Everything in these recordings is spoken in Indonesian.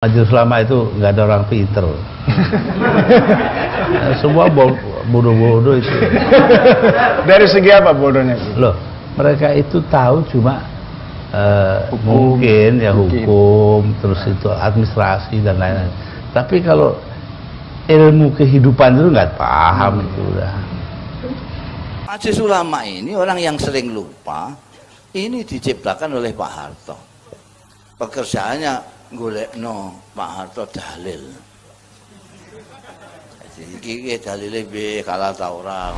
Majelis Ulama itu nggak ada orang pinter. Semua bodoh-bodoh itu. Dari segi apa bodohnya? Loh, mereka itu tahu cuma mungkin ya hukum, terus itu administrasi dan lain-lain. Tapi kalau ilmu kehidupan itu nggak paham itu udah. Majelis Ulama ini orang yang sering lupa. Ini diciptakan oleh Pak Harto. Pekerjaannya golekno Pak Harto dalil. Iki dalile piye kalah ta ora.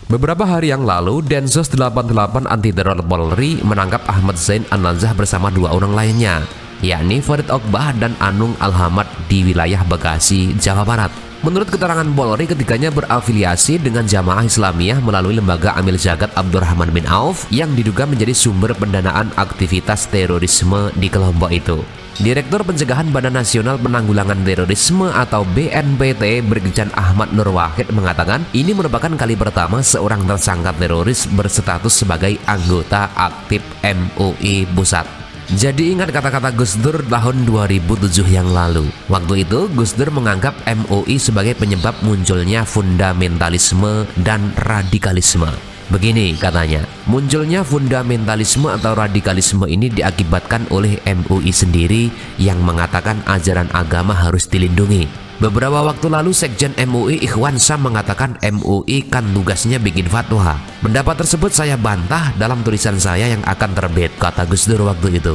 Beberapa hari yang lalu, Densus 88 Anti Teror Polri menangkap Ahmad Zain An-Nazah bersama dua orang lainnya, yakni Farid Okbah dan Anung Alhamad di wilayah Bekasi, Jawa Barat. Menurut keterangan Polri, ketiganya berafiliasi dengan Jamaah Islamiyah melalui lembaga Amil Zakat Abdurrahman bin Auf yang diduga menjadi sumber pendanaan aktivitas terorisme di kelompok itu. Direktur Pencegahan Badan Nasional Penanggulangan Terorisme atau BNPT Brigjen Ahmad Nur Wahid mengatakan ini merupakan kali pertama seorang tersangka teroris berstatus sebagai anggota aktif MUI Pusat. Jadi ingat kata-kata Gus Dur tahun 2007 yang lalu. Waktu itu Gus Dur menganggap MUI sebagai penyebab munculnya fundamentalisme dan radikalisme. Begini katanya, munculnya fundamentalisme atau radikalisme ini diakibatkan oleh MUI sendiri yang mengatakan ajaran agama harus dilindungi. Beberapa waktu lalu Sekjen MUI Ikhwan Sam mengatakan MUI kan tugasnya bikin fatwa. Pendapat tersebut saya bantah dalam tulisan saya yang akan terbit, kata Gus Dur waktu itu.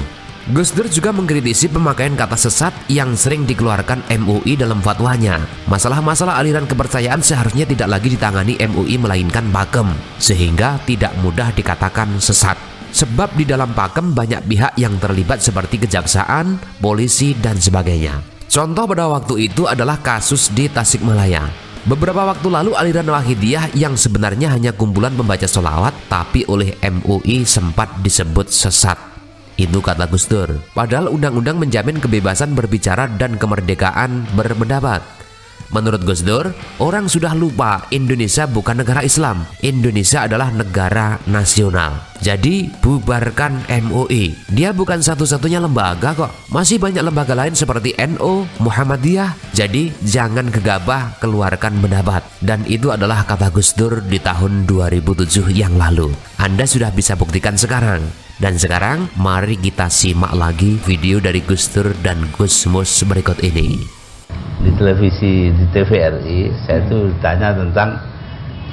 Gus Dur juga mengkritisi pemakaian kata sesat yang sering dikeluarkan MUI dalam fatwanya. Masalah-masalah aliran kepercayaan seharusnya tidak lagi ditangani MUI melainkan pakem, sehingga tidak mudah dikatakan sesat. Sebab di dalam pakem banyak pihak yang terlibat seperti kejaksaan, polisi, dan sebagainya. Contoh pada waktu itu adalah kasus di Tasikmalaya. Beberapa waktu lalu aliran Wahidiyah yang sebenarnya hanya kumpulan pembaca sholawat tapi oleh MUI sempat disebut sesat. Itu kata Gus Dur. Padahal undang-undang menjamin kebebasan berbicara dan kemerdekaan berpendapat. Menurut Gus Dur, orang sudah lupa Indonesia bukan negara Islam. Indonesia adalah negara nasional. Jadi bubarkan MUI. Dia bukan satu-satunya lembaga kok. Masih banyak lembaga lain seperti NU, Muhammadiyah. Jadi jangan gegabah keluarkan pendapat. Dan itu adalah kata Gus Dur di tahun 2007 yang lalu. Anda sudah bisa buktikan sekarang. Dan sekarang mari kita simak lagi video dari Gus Dur dan Gus Mus berikut ini. Di televisi, di TVRI, saya tuh ditanya tentang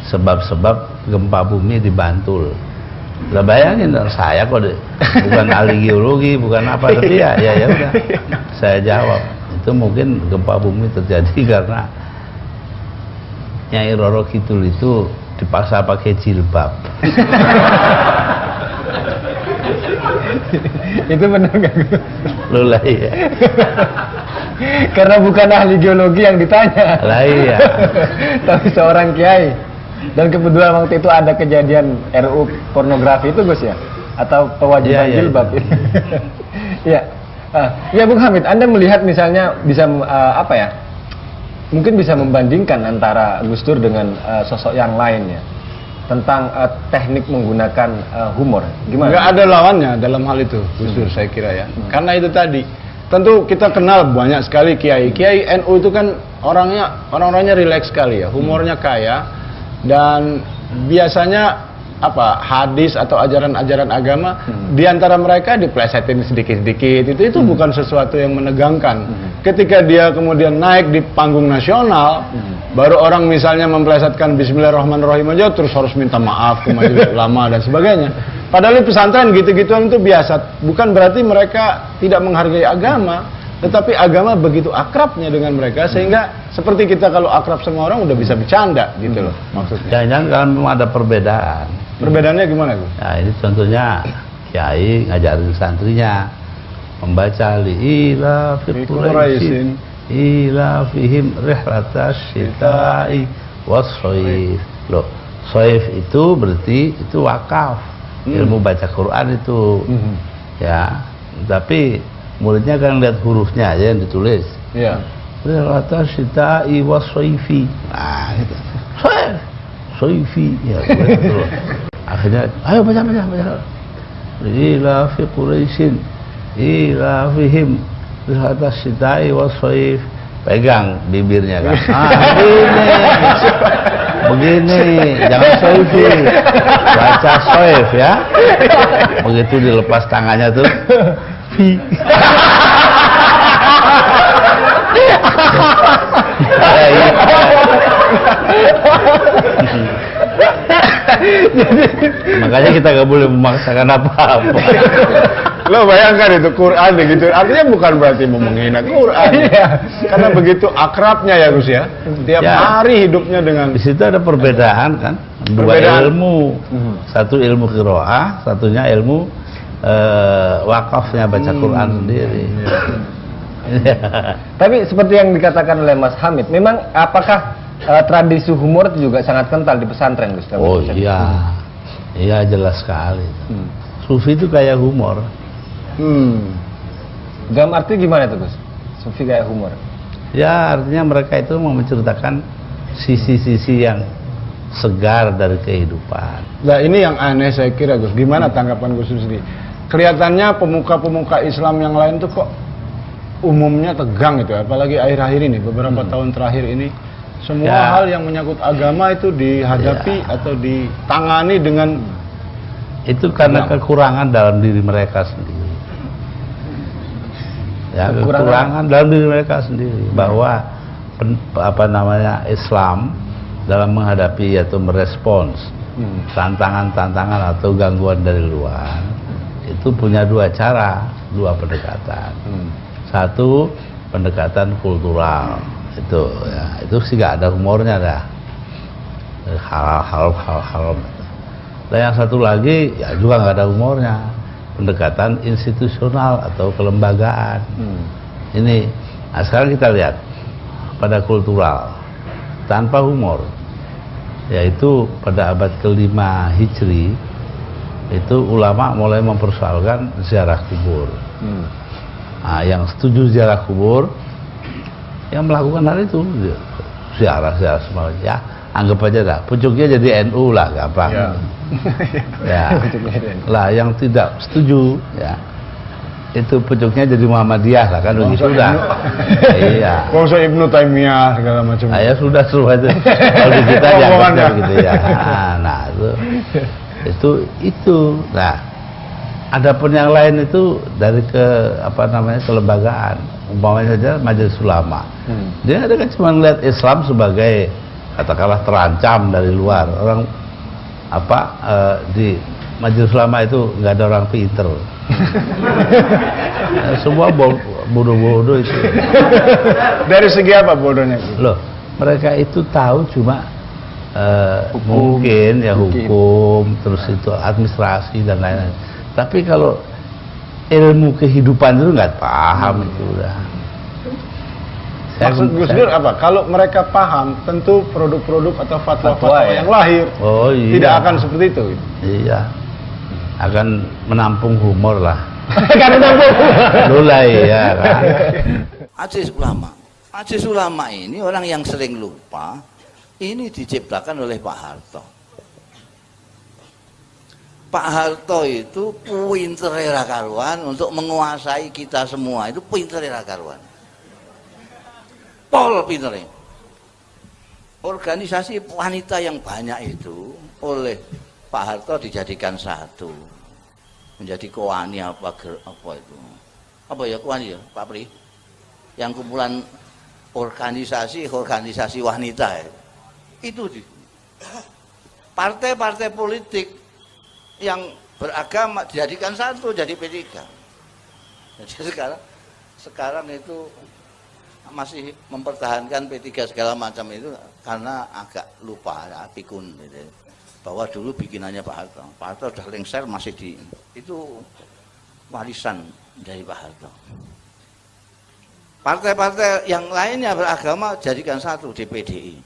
sebab-sebab gempa bumi di Bantul. Lah bayangin saya kok bukan ahli geologi, bukan apa, tapi ya udah. Saya jawab, itu mungkin gempa bumi terjadi karena Nyai Roro Kidul itu dipaksa pakai jilbab. Itu benar nggak? Loh lah iya. Karena bukan ahli geologi yang ditanya. Lah iya. Tapi seorang kiai. Dan kebetulan waktu itu ada kejadian RUU pornografi itu Gus ya? Atau kewajiban jilbab? Iya. Ya Bung Hamid, Anda melihat misalnya bisa apa ya? Mungkin bisa membandingkan antara Gus Dur dengan sosok yang lainnya tentang teknik menggunakan humor. Gimana? Nggak ada lawannya dalam hal itu, Gus Dur saya kira ya. Karena itu tadi, tentu kita kenal banyak sekali kiai. Kiai NU itu kan orang-orangnya rileks sekali ya, humornya kaya dan biasanya hadis atau ajaran-ajaran agama di antara mereka diplesetin sedikit-sedikit. Itu bukan sesuatu yang menegangkan. Ketika dia kemudian naik di panggung nasional, baru orang misalnya memplesetkan Bismillahirrahmanirrahim aja terus harus minta maaf ke majelis ulama dan sebagainya. Padahal di pesantren gitu-gituan itu biasa. Bukan berarti mereka tidak menghargai agama, tetapi agama begitu akrabnya dengan mereka sehingga seperti kita kalau akrab sama orang udah bisa bercanda gitu loh maksudnya. Jangan-jangan kan memang ada perbedaan. Perbedaannya gimana Gus? Nah ini contohnya kiai ngajarin santrinya membaca li'ila fi Quraisyin ila fihim rihlatas syita'i was-shaif. Loh, shaif itu berarti itu wakaf. Ilmu baca Quran itu. Ya, tapi muridnya kan lihat hurufnya aja yang ditulis. Iya. Rihlatas syita'i was-shaifi. Nah, gitu. Shaif, shaifi. Ya, betul. Akhirnya ayo baca. Ila fi Quraisyin ila fihim Rihlatas Syita'i was-Shaif. Pegang bibirnya kan. Begini, jangan soifi, baca soif ya. Begitu dilepas tangannya tuh, fi. Makanya kita nggak boleh memaksakan apa-apa. Lo bayangkan itu Quran gitu, artinya bukan berarti mau menghina Quran, karena begitu akrabnya ya Gus ya, tiap hari hidupnya dengan. Di situ ada perbedaan kan, dua ilmu, satu ilmu qiraah, satunya ilmu wakafnya baca Quran sendiri. Tapi seperti yang dikatakan oleh Mas Hamid, memang apakah tradisi humor itu juga sangat kental di pesantren Gus? Oh iya, iya jelas sekali. Sufi itu kayak humor. Dalam arti gimana tuh Gus? Sufi kayak humor? Ya artinya mereka itu mau menceritakan sisi-sisi yang segar dari kehidupan. Nah ini yang aneh saya kira Gus. Gimana tanggapan Gus sendiri? Kelihatannya pemuka-pemuka Islam yang lain tuh kok umumnya tegang itu, apalagi akhir-akhir ini, beberapa tahun terakhir ini, semua hal yang menyangkut agama itu dihadapi atau ditangani dengan itu karena kekurangan dalam diri mereka sendiri. Ya, kekurangan dalam diri mereka sendiri bahwa Islam dalam menghadapi atau merespons tantangan-tantangan atau gangguan dari luar itu punya dua cara, dua pendekatan. Satu pendekatan kultural itu sih gak ada humornya dah, hal-hal. Dan yang satu lagi ya juga nggak ada humornya, pendekatan institusional atau kelembagaan. Ini, nah sekarang kita lihat pada kultural tanpa humor, yaitu pada abad ke-5 Hijri itu ulama mulai mempersoalkan ziarah kubur. Nah, yang setuju ziarah kubur, yang melakukan hal itu ziarah semua ya. Anggap aja dah, pucuknya jadi NU lah, gampang. Ya. Lah yang tidak setuju, ya itu pucuknya jadi Muhammadiyah lah kan begitu dah. Iya. Bangsa Ibnu Taimiyah segala macam. Ya sudah seru aja. Kalau di kita dianggapnya gitu ya. Nah itu. Nah, adapun yang lain itu dari kelembagaan. Umpamanya saja Majelis Ulama. Dia ada kan cuma melihat Islam sebagai katakanlah terancam dari luar. Orang di Majelis Ulama itu nggak ada orang pinter. Semua bodoh-bodoh itu. Dari segi apa bodohnya? Loh, mereka itu tahu cuma mungkin ya hukum, terus itu administrasi dan lain-lain. Tapi kalau ilmu kehidupan itu nggak paham itu udah. Maksud Gus Dur apa? Kalau mereka paham, tentu produk-produk atau fatwa-fatwa yang lahir tidak akan seperti itu. Iya, akan menampung humor lah. Akan menampung. Mulai ya kan. Majelis Ulama ini orang yang sering lupa. Ini diciptakan oleh Pak Harto. Pak Harto itu pinter ra karuan untuk menguasai kita semua. Itu pinter ra karuan. Pol pinternya. Organisasi wanita yang banyak itu oleh Pak Harto dijadikan satu, menjadi Kowani apa itu? Apa ya Kowani ya, Pak Pri? Yang kumpulan organisasi wanita ya. Itu partai-partai politik yang beragama dijadikan satu, jadi P3. Jadi sekarang itu masih mempertahankan P3 segala macam itu karena agak lupa ya, pikun gitu. Bahwa dulu bikinannya Pak Harto. Pak Harto udah lengser masih itu warisan dari Pak Harto. Partai-partai yang lainnya beragama jadikan satu di PDI.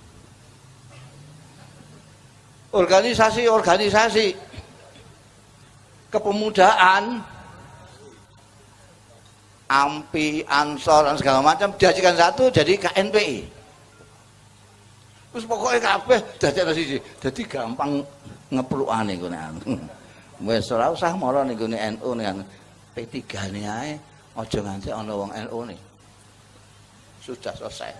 Organisasi kepemudaan AMPI, Ansor dan segala macam dijadikan satu jadi KNPI. Terus pokoknya kabeh dadekno siji. Dadi gampang ngeplukane ngene anu. Wis ora usah mara ning gone NU ning P3 ne ae Aja nganti ana wong NU nih. Sudah selesai.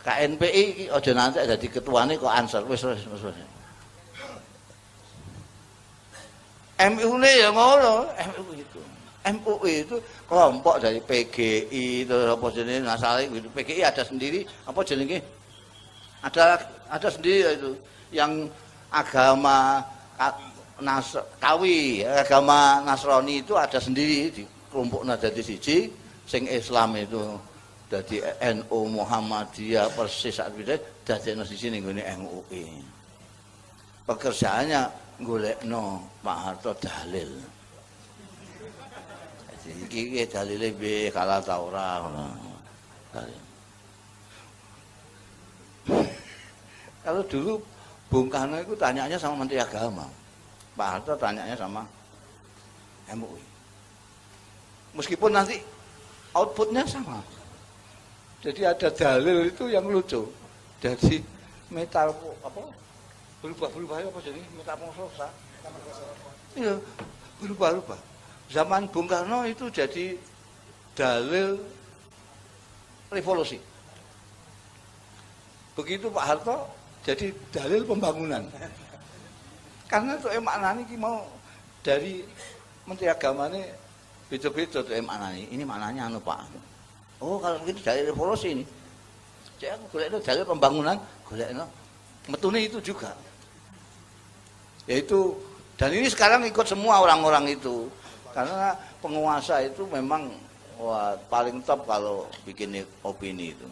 KNPI iki aja nanti dadi ketuane kok Ansor wis. MUI ya ngono, MUI itu kelompok dari PGI terus apa jenenge Nasali gitu. PGI ada sendiri, apa jenenge? Ada sendiri itu yang agama Kawi, agama Nasrani itu ada sendiri di kelompoknya dadi siji, sing Islam itu dadi NU Muhammadiyah persis sak wide dadekno siji ning gone MUI. Pekerjaannya golekno Pak Harto dalil. Jadi iki dalile piye kalah ta ora ngono. Kalau dulu Bung Karno itu tanyanya sama Menteri Agama. Pak Harto tanyanya sama MUI. Meskipun nanti outputnya sama. Jadi ada dalil itu yang lucu. Jadi metal apa? Berubah apa jadi metamorfosa? Iya, berubah. Zaman Bung Karno itu jadi dalil revolusi. Begitu Pak Harto jadi dalil pembangunan. Karena tuh maknanya ki mau dari Menteri Agama ini beda-beda tuh maknanya. Ini maknanya anu Pak. Oh kalau begitu dalil revolusi ini. Jadi aku golek dalil pembangunan, golekno metune itu juga. Yaitu dan ini sekarang ikut semua orang-orang itu. Karena penguasa itu memang paling top kalau bikin opini itu.